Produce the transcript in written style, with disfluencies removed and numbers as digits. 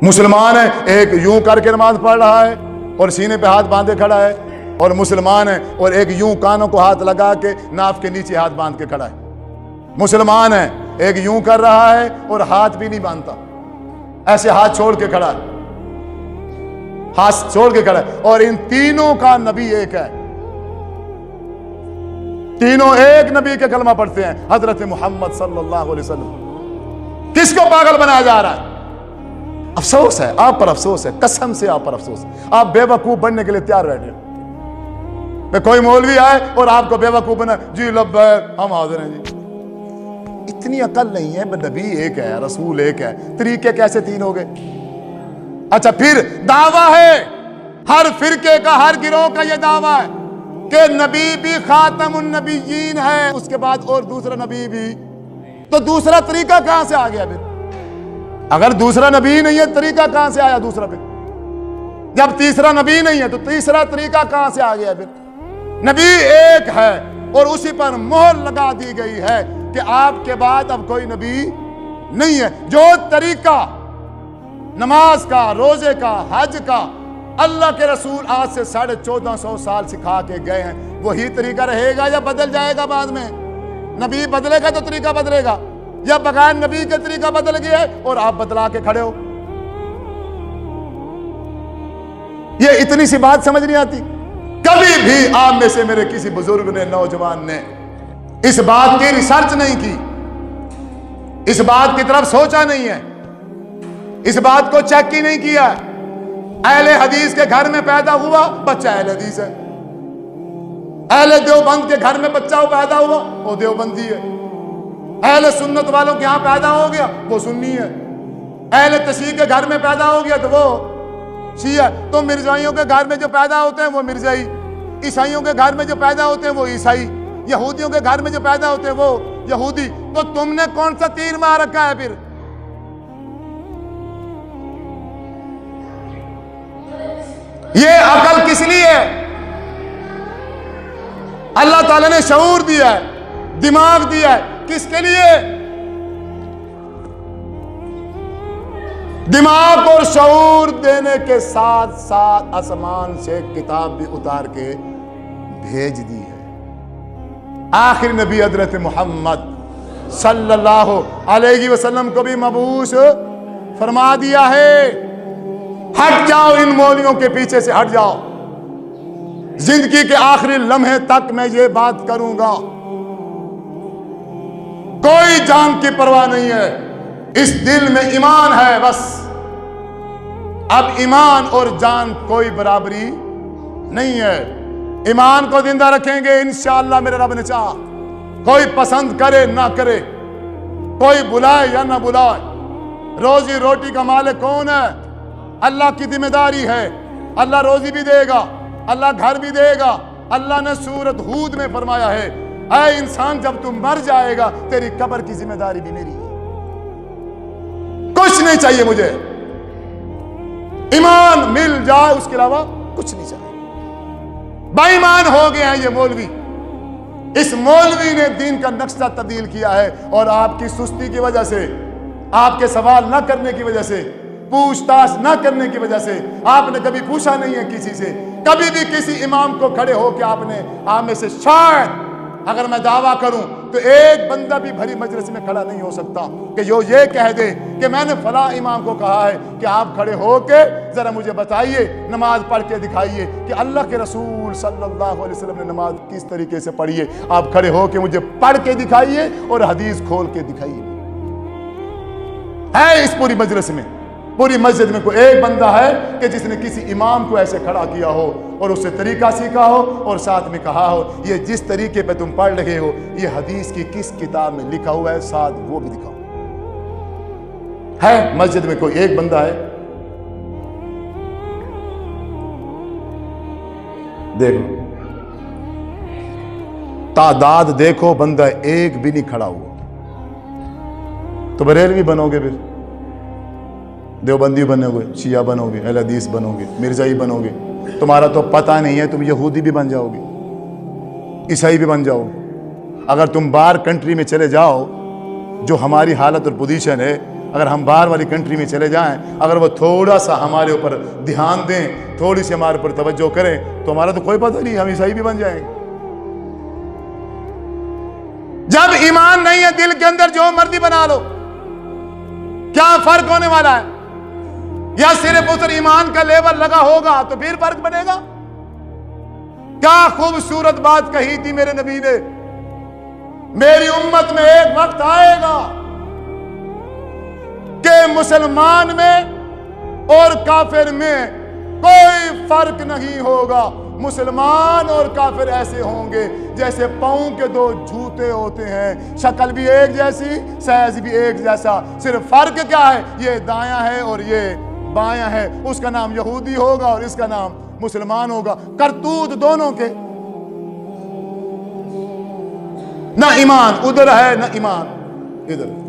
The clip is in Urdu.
مسلمان ہے ایک یوں کر کے نماز پڑھ رہا ہے اور سینے پہ ہاتھ باندھے کھڑا ہے، اور مسلمان ہے اور ایک یوں کانوں کو ہاتھ لگا کے ناف کے نیچے ہاتھ باندھ کے کھڑا ہے۔ مسلمان ہے ایک یوں کر رہا ہے اور ہاتھ بھی نہیں باندھتا، ایسے ہاتھ چھوڑ کے کھڑا ہے، ہاتھ چھوڑ کے کھڑا ہے، اور ان تینوں کا نبی ایک ہے، تینوں ایک نبی کے کلمہ پڑھتے ہیں، حضرت محمد صلی اللہ علیہ وسلم۔ کس کو پاگل بنایا جا رہا ہے؟ افسوس ہے آپ پر، افسوس ہے، قسم سے آپ پر افسوس ہے۔ آپ بے وقوف بننے کے لیے تیار بیٹھے، میں کوئی مولوی آئے اور آپ کو بے وقوف بنا، جی لبیک ہم حاضر ہیں جی۔ اتنی عقل نہیں ہے، نبی ایک ہے، رسول ایک ہے، طریقے کیسے تین ہو گئے؟ اچھا پھر دعویٰ ہے ہر فرقے کا، ہر گروہ کا یہ دعویٰ ہے کہ نبی بھی خاتم النبیین ہے، اس کے بعد اور دوسرا نبی بھی، تو دوسرا طریقہ کہاں سے آ گیا پھر؟ اگر دوسرا نبی نہیں ہے طریقہ کہاں سے آیا دوسرا؟ پھر جب تیسرا نبی نہیں ہے تو تیسرا طریقہ کہاں سے آ گیا پھر؟ نبی ایک ہے اور اسی پر مہر لگا دی گئی ہے کہ آپ کے بعد اب کوئی نبی نہیں ہے۔ جو طریقہ نماز کا، روزے کا، حج کا اللہ کے رسول آج سے 1450 سال سکھا کے گئے ہیں، وہی طریقہ رہے گا یا بدل جائے گا بعد میں؟ نبی بدلے گا تو طریقہ بدلے گا، یا بغیر نبی کے طریقہ بدل گیا ہے اور آپ بدلا کے کھڑے ہو؟ یہ اتنی سی بات سمجھ نہیں آتی؟ کبھی بھی آپ میں سے میرے کسی بزرگ نے، نوجوان نے اس بات کی ریسرچ نہیں کی، اس بات کی طرف سوچا نہیں ہے، اس بات کو چیک ہی نہیں کیا۔ اہل حدیث کے گھر میں پیدا ہوا بچہ اہل حدیث ہے، اہل دیوبند کے گھر میں بچہ پیدا ہوا وہ دیوبندی ہے، اہل سنت والوں کے ہاں پیدا ہو گیا وہ سنی ہے، اہل تشیع کے گھر میں پیدا ہو گیا تو وہ شیعہ۔ تو مرزائیوں کے گھر میں جو پیدا ہوتے ہیں وہ مرزائی، عیسائیوں کے گھر میں جو پیدا ہوتے ہیں وہ عیسائی، یہودیوں کے گھر میں جو پیدا ہوتے ہیں وہ یہودی۔ تو تم نے کون سا تیر مار رکھا ہے پھر؟ یہ عقل کس لیے ہے؟ اللہ تعالیٰ نے شعور دیا ہے، دماغ دیا ہے، کس کے لیے؟ دماغ اور شعور دینے کے ساتھ ساتھ آسمان سے کتاب بھی اتار کے بھیج دی ہے۔ آخر نبی حضرت محمد صلی اللہ علیہ وسلم کو بھی مبعوث فرما دیا ہے۔ ہٹ جاؤ ان مولویوں کے پیچھے سے، ہٹ جاؤ۔ زندگی کے آخری لمحے تک میں یہ بات کروں گا، کوئی جان کی پرواہ نہیں ہے، اس دل میں ایمان ہے بس۔ اب ایمان اور جان کوئی برابری نہیں ہے، ایمان کو زندہ رکھیں گے انشاءاللہ میرے رب نے چاہا، کوئی پسند کرے نہ کرے، کوئی بلائے یا نہ بلائے۔ روزی روٹی کا مالک کون ہے؟ اللہ کی ذمہ داری ہے، اللہ روزی بھی دے گا، اللہ گھر بھی دے گا۔ اللہ نے سورۃ ہود میں فرمایا ہے، اے انسان جب تم مر جائے گا تیری قبر کی ذمہ داری بھی میری ہے۔ کچھ نہیں چاہیے مجھے، ایمان مل جائے اس کے علاوہ کچھ نہیں چاہیے۔ بے ایمان ہو گئے ہیں یہ مولوی، اس مولوی نے دین کا نقشہ تبدیل کیا ہے، اور آپ کی سستی کی وجہ سے، آپ کے سوال نہ کرنے کی وجہ سے، پوچھ تاچھ نہ کرنے کی وجہ سے، آپ نے کبھی پوچھا نہیں ہے کسی سے، کبھی بھی کسی امام کو کھڑے ہو کے آپ میں سے شاید اگر میں دعویٰ کروں تو ایک بندہ بھی بھری مجلس میں کھڑا نہیں ہو سکتا کہ یہ کہہ دے کہ میں نے فلاں امام کو کہا ہے کہ آپ کھڑے ہو کے ذرا مجھے بتائیے، نماز پڑھ کے دکھائیے کہ اللہ کے رسول صلی اللہ علیہ وسلم نے نماز کس طریقے سے پڑھی ہے۔ آپ کھڑے ہو کے مجھے پڑھ کے دکھائیے اور حدیث کھول کے دکھائیے۔ ہے اس پوری مجلس میں، پوری مسجد میں کوئی ایک بندہ ہے کہ جس نے کسی امام کو ایسے کھڑا کیا ہو اور اس سے طریقہ سیکھا ہو اور ساتھ میں کہا ہو یہ جس طریقے پہ تم پڑھ رہے ہو یہ حدیث کی کس کتاب میں لکھا ہوا ہے، ساتھ وہ بھی دکھاؤ؟ ہے مسجد میں کوئی ایک بندہ ہے؟ دیکھو تعداد دیکھو، بندہ ایک بھی نہیں کھڑا ہوا۔ تو بریلوی بنو گے، پھر دیوبندی بنو گے، شیعہ بنو گے، اہل حدیث بنو گے، مرزائی بنو گے، تمہارا تو پتہ نہیں ہے، تم یہودی بھی بن جاؤ گے، عیسائی بھی بن جاؤ گے۔ اگر تم باہر کنٹری میں چلے جاؤ، جو ہماری حالت اور پوزیشن ہے، اگر ہم باہر والی کنٹری میں چلے جائیں، اگر وہ تھوڑا سا ہمارے اوپر دھیان دیں، تھوڑی سی ہمارے اوپر توجہ کریں، تو ہمارا تو کوئی پتہ نہیں، ہم عیسائی بھی بن جائیں گے۔ جب ایمان نہیں ہے دل کے اندر، جو مرضی بنا لو، کیا فرق ہونے والا ہے؟ یا صرف اس ایمان کا لیول لگا ہوگا تو پھر فرق بنے گا؟ کیا خوبصورت بات کہی تھی میرے نبی نے، میری امت میں ایک وقت آئے گا کہ مسلمان میں اور کافر میں کوئی فرق نہیں ہوگا۔ مسلمان اور کافر ایسے ہوں گے جیسے پاؤں کے دو جوتے ہوتے ہیں، شکل بھی ایک جیسی، سائز بھی ایک جیسا، صرف فرق کیا ہے؟ یہ دایاں ہے اور یہ بایاں ہے، اس کا نام یہودی ہوگا اور اس کا نام مسلمان ہوگا، کرتوت دونوں کے، نہ ایمان ادھر ہے نہ ایمان ادھر۔